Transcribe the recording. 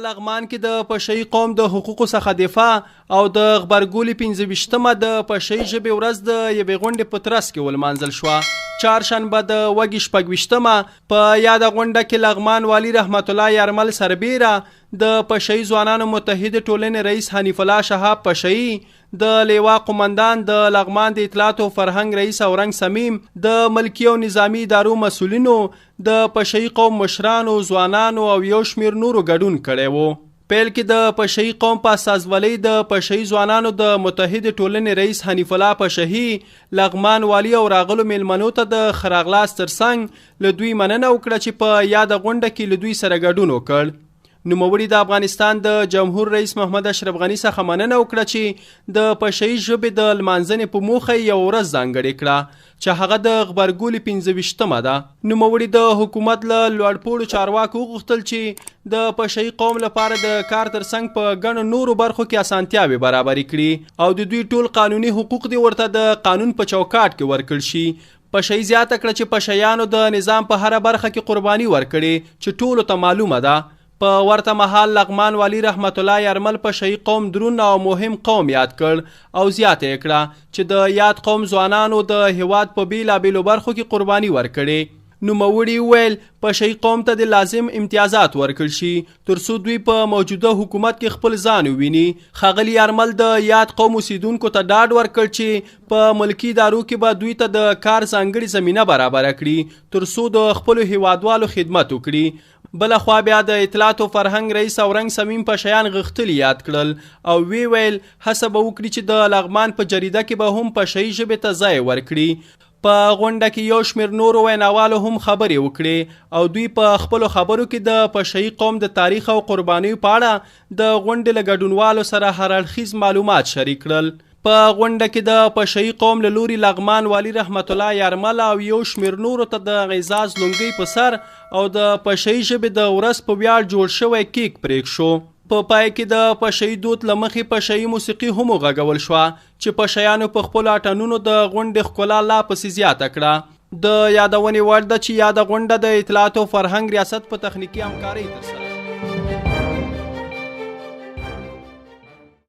لغمان کې د پشهي قوم د حقوقو څخه دفاع او د غبرګولي 15مه د پشهي ژبې ورځ د یوې غونډې په ترڅ کې ولمانځل شوه. چهارشنبه د وږي 26مه په یاده غونډه کې لغمان والي رحمت الله یارمل سربیره د پشهي ځوانانو متحده ټولنې رئیس حنیف الله شهاب پشهي، د لیوا قومندان، د لغمان د اطلاعات او فرهنګ رئیس اورنګ سمیم، د ملکی او نظامی ادارو مسؤلینو، د پشهي قوم مشرانو، ځوانانو او یو شمیر نورو ګډون کړی وو. پیل کې د پشهي قوم په اساسولۍ د پشهي ځوانانو د متحده ټولنې رئیس حنیف الله پشهي لغمان والي او راغلو میلمنو ته د ښه راغلاست ترڅنګ له دوی مننه وکړه چې په یاده غونډه کې له دوی سره ګډون وکړ. نوموړي د افغانستان د جمهور رئیس محمد اشرف غني څخه مننه وکړه چې د پشهي ژبې د لمانځنې په موخه یو ورځ ځانګړې کړه چې هغه د غبرګولي 15مه ده. نوموړي د حکومت له لوړپوړو چارواکو وغوښتل چې د پشهي قوم لپاره د کار ترڅنګ په ګڼو نورو برخو کې اسانتیاوې برابرې کړي او د دوی ټول قانوني حقوق دي ورته د قانون په چوکاټ کې ورکړل شي. پشهي زیاته کړه چې پشهیانو د نظام په هره برخه کې قرباني ورکړي چې ټولو ته معلومه ده. په ورته مهال لغمان والي رحمت الله یارمل پشهي قوم درون او مهم قوم یاد کړ او زیاته یې کړه چې د یاد قوم ځوانانو د هیواد په بیلابیلو برخو کې قرباني ورکړي. نوموړي وویل پشهي قوم ته د لازم امتیازات ورکړل شي ترڅو دوی په موجوده حکومت کې خپل ځان وویني. ښاغلي یارمل د یاد قوم اوسیدونکو ته ډاډ ورکړ چې په ملکي ادارو کې به دوی ته د کار ځانګړې زمینه برابره کړي ترڅو د خپلو هیوادوالو خدمت وکړي. بلخوا بیا د اطلاعات او فرهنګ رئیس اورنګ سمیم پشهیان غښتلي یاد کړل او وی ویل هڅه به وکړي چې د لغمان په جریده کې به هم پشهي ژبې ته ځای ورکړي. په غونډه کې یو شمیر نورو ویناوالو هم خبرې وکړي او دوی په خپلو خبرو کې د پشهي قوم د تاریخ او قربانیو په اړه د غونډې له ګډونوالو سره هر اړخیز معلومات شریک کړل. په غونډه کې د پشهي قوم له لوري لغمان والي رحمت الله یارمل او یو شمیر نورو ته د اعزاز لونګۍ په سر او د پشهي ژبې د ورځ په ویاړ جوړ شوی کیک پرېښ شو. په پای کې د پشهي دود له مخې پشهي موسیقي هم وغږول شوه چې پشهیانو په خپلو اټنونو د غونډې ښکلا لا پسې زیاته کړه. د یادونې وړ ده چې یاده غونډه د اطلاعات او فرهنګ ریاست په تخنیکي همکارۍ ترسره